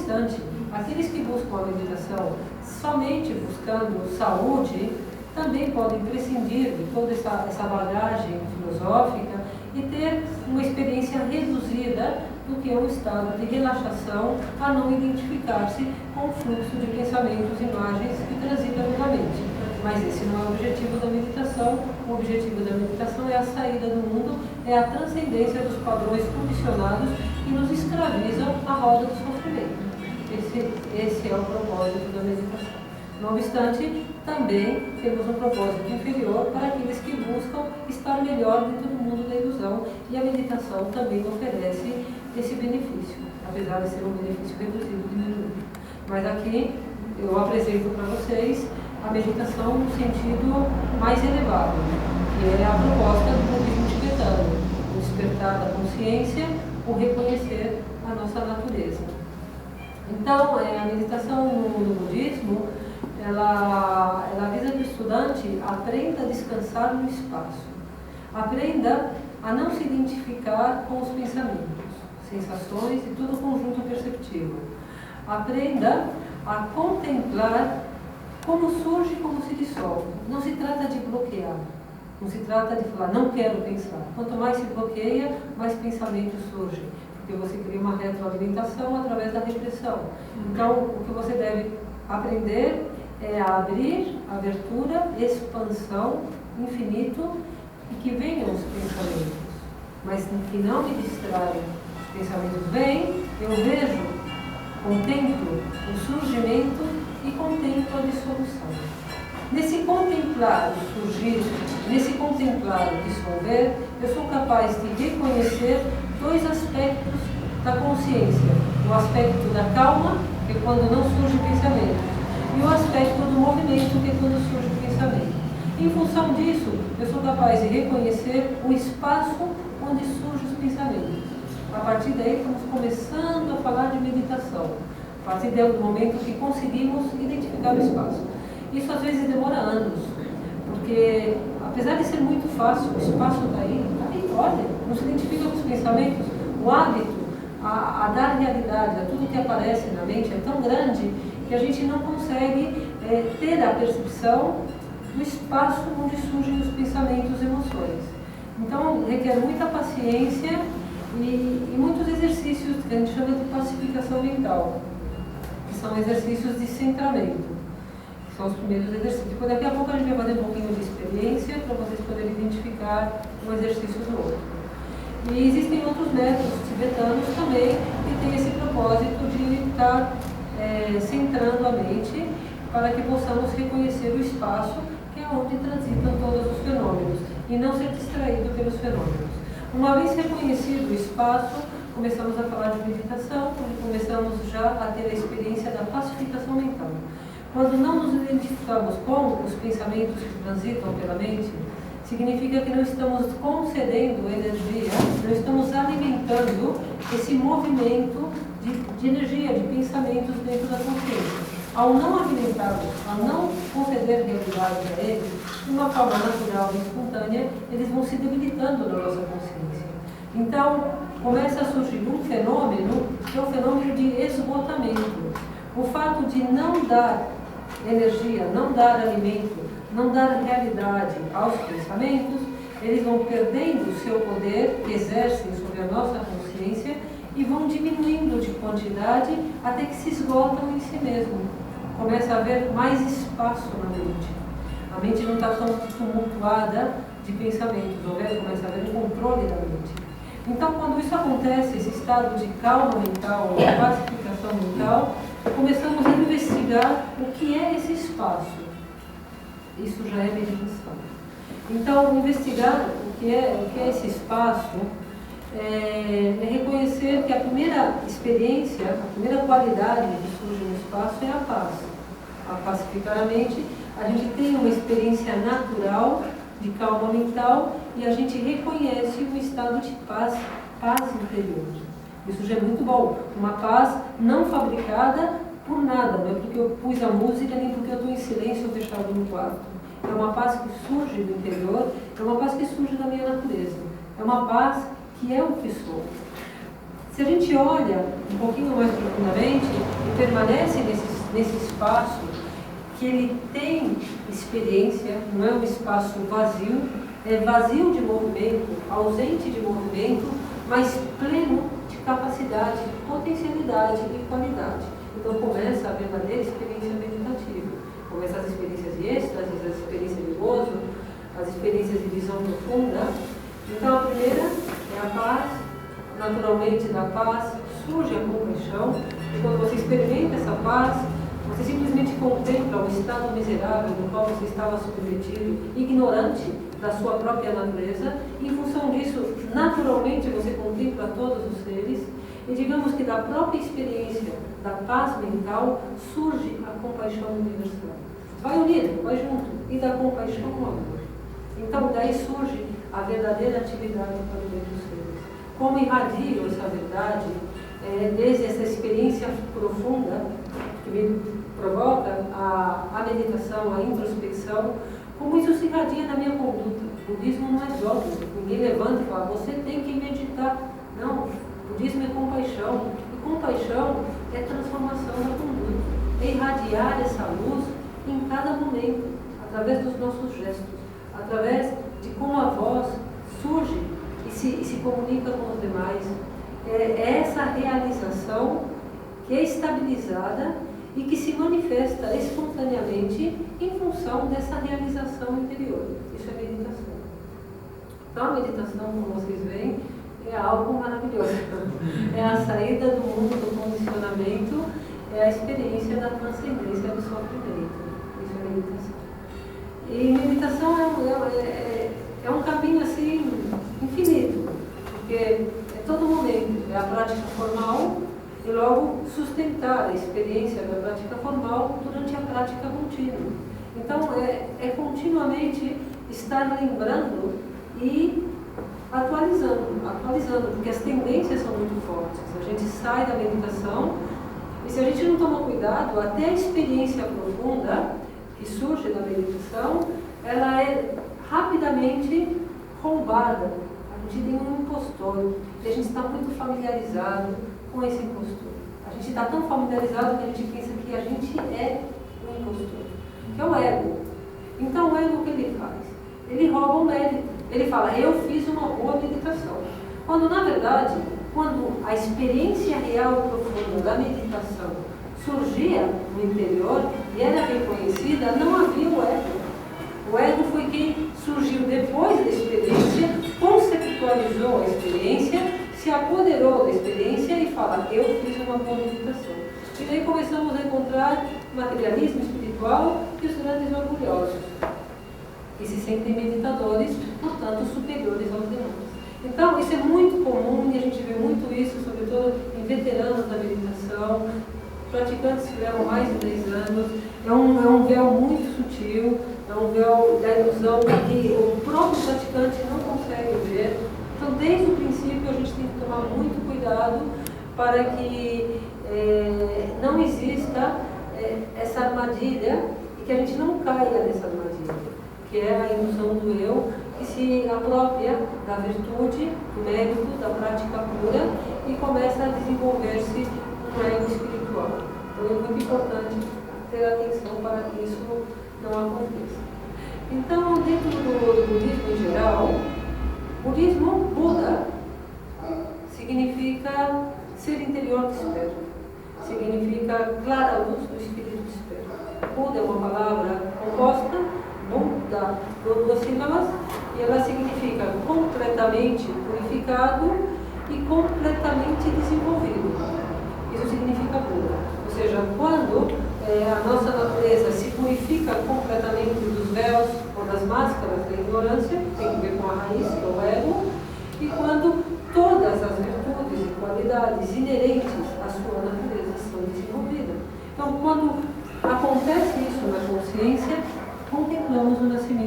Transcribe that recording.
obstante, aqueles que buscam a meditação somente buscando saúde, também podem prescindir de toda essa bagagem filosófica e ter uma experiência reduzida do que é um estado de relaxação, a não identificar-se com o fluxo de pensamentos e imagens que transitam na mente. Mas esse não é o objetivo da meditação. O objetivo da meditação é a saída do mundo, é a transcendência dos padrões condicionados que nos escravizam à roda do sofrimento. Esse é o propósito da meditação. Não obstante, também temos um propósito inferior para aqueles que buscam estar melhor dentro do mundo da ilusão, e a meditação também oferece esse benefício, apesar de ser um benefício reduzido, diminuído. Mas aqui eu apresento para vocês a meditação no sentido mais elevado, que é a proposta do budismo tibetano, o despertar da consciência, o reconhecer a nossa natureza. Então, a meditação no budismo, ela visa que o estudante aprenda a descansar no espaço, aprenda a não se identificar com os pensamentos, sensações e todo o conjunto perceptivo, aprenda a contemplar como surge e como se dissolve. Não se trata de bloquear, não se trata de falar, não quero pensar. Quanto mais se bloqueia, mais pensamentos surgem, porque você cria uma retroalimentação através da repressão. Então, o que você deve aprender é a abrir, abertura, expansão, infinito, e que venham os pensamentos, mas que não me distraiam. Os pensamentos vêm, eu vejo, contemplo o surgimento e contemplo a dissolução. Nesse contemplar o surgir, nesse contemplar o dissolver, eu sou capaz de reconhecer dois aspectos da consciência: o aspecto da calma, que é quando não surge pensamento, e o aspecto do movimento, que é quando surge o pensamento. Em função disso, eu sou capaz de reconhecer o espaço onde surgem os pensamentos. A partir daí, estamos começando a falar de meditação. A partir do momento que conseguimos identificar o espaço. Isso às vezes demora anos, porque apesar de ser muito fácil, o espaço está aí, olha, não se identifica com os pensamentos. O hábito a dar realidade a tudo que aparece na mente é tão grande que a gente não consegue ter a percepção do espaço onde surgem os pensamentos e emoções. Então, requer muita paciência e muitos exercícios que a gente chama de pacificação mental, que são exercícios de centramento, que são os primeiros exercícios. Depois, daqui a pouco, a gente vai fazer um pouquinho de experiência para vocês poderem identificar um exercício do outro. E existem outros métodos tibetanos também que têm esse propósito de estar centrando a mente para que possamos reconhecer o espaço, que é onde transitam todos os fenômenos, e não ser distraído pelos fenômenos. Uma vez reconhecido o espaço, começamos a falar de meditação, começamos já a ter a experiência da pacificação mental. Quando não nos identificamos com os pensamentos que transitam pela mente, significa que não estamos concedendo energia, não estamos alimentando esse movimento de energia, de pensamentos dentro da consciência. Ao não alimentá-los, ao não conceder realidade a eles, de uma forma natural e espontânea, eles vão se debilitando na nossa consciência. Então, começa a surgir um fenômeno, que é o fenômeno de esgotamento. O fato de não dar energia, não dar alimento, não dar realidade aos pensamentos, eles vão perdendo o seu poder que exercem sobre a nossa consciência e vão diminuindo de quantidade até que se esgotam em si mesmo. Começa a haver mais espaço na mente. A mente não está tão tumultuada de pensamentos, começa a haver um controle da mente. Então, quando isso acontece, esse estado de calma mental, de pacificação mental, começamos a investigar o que é esse espaço. Isso já é meditação. Então, investigar o que é esse espaço é reconhecer que a primeira experiência, a primeira qualidade que surge no espaço é a paz. A pacificar a mente, a gente tem uma experiência natural de calma mental e a gente reconhece um estado de paz interior. Isso já é muito bom. Uma paz não fabricada por nada, não é porque eu pus a música, nem porque eu estou em silêncio fechado no quarto. É uma paz que surge do interior, é uma paz que surge da minha natureza. É uma paz que é o que sou. Se a gente olha um pouquinho mais profundamente e permanece nesse espaço, que ele tem experiência, não é um espaço vazio, é vazio de movimento, ausente de movimento, mas pleno de capacidade, potencialidade e qualidade. Então começa a verdadeira experiência meditativa. Começa as experiências de êxtase, as experiências de gozo, as experiências de visão profunda. Então a primeira é a paz, naturalmente da paz surge a compaixão, e quando você experimenta essa paz, você simplesmente contempla o estado miserável no qual você estava submetido, ignorante da sua própria natureza, e em função disso, naturalmente você contempla todos os seres, e digamos que da própria experiência da paz mental surge a compaixão universal. Vai unido, vai junto, e da compaixão ao amor. Então daí surge a verdadeira atividade para o bem dos seres. Como irradio essa verdade, desde essa experiência profunda que me provoca a meditação, a introspecção, como isso se irradia na minha conduta. O budismo não é dogma, ninguém levanta e fala, você tem que meditar. Não, o budismo é compaixão, e compaixão é transformação da conduta, é irradiar essa luz em cada momento, através dos nossos gestos, através de como a voz surge e se comunica com os demais. É essa realização que é estabilizada e que se manifesta espontaneamente em função dessa realização interior. Isso é meditação. Então a meditação, como vocês veem, é algo maravilhoso. É a saída do mundo do condicionamento, é a experiência da transcendência do sofrimento. Isso é meditação. E meditação é um caminho assim infinito, porque é todo momento, é a prática formal e logo sustentar a experiência da prática formal durante a prática contínua. Então é continuamente estar lembrando e atualizando, porque as tendências são muito fortes. A gente sai da meditação e se a gente não toma cuidado, até a experiência profunda que surge da meditação, ela é rapidamente roubada. A gente tem um impostor, e a gente está muito familiarizado com esse impostor. A gente está tão familiarizado que a gente pensa que a gente é o impostor, que é o ego. Então o ego, o que ele faz? Ele rouba o mérito. Ele fala, eu fiz uma boa meditação. Quando na verdade, quando a experiência real profunda da meditação surgia no interior e era reconhecida, não havia o ego. O ego foi quem surgiu depois da experiência, conceptualizou a experiência, se apoderou da experiência e fala, eu fiz uma boa meditação. E daí começamos a encontrar materialismo espiritual e os grandes orgulhosos, que se sentem meditadores, portanto superiores aos demais. Então isso é muito comum e a gente vê muito isso, sobretudo em veteranos da meditação, praticantes que levam mais de 10 anos. É um véu muito sutil, é um véu da ilusão que o próprio praticante não consegue ver. Então, desde o princípio, a gente tem que tomar muito cuidado para que não exista essa armadilha e que a gente não caia nessa armadilha, que é a ilusão do eu, que se apropria da virtude, do mérito, da prática pura e começa a desenvolver-se um ego espiritual. Então, é muito importante ter atenção para que isso não aconteça. Então, dentro do budismo em geral, budismo, Buda, significa ser interior desperto, significa clara luz do espírito desperto. Buda é uma palavra composta, Buda, duas sílabas, e ela significa completamente purificado e completamente desenvolvido. Isso significa Buda. Ou seja, quando a nossa natureza se purifica completamente dos véus ou das máscaras da ignorância, tem que ver com a raiz, que é o ego, e quando todas as virtudes e qualidades inerentes à sua natureza são desenvolvidas. Então, quando acontece isso na consciência, contemplamos o nascimento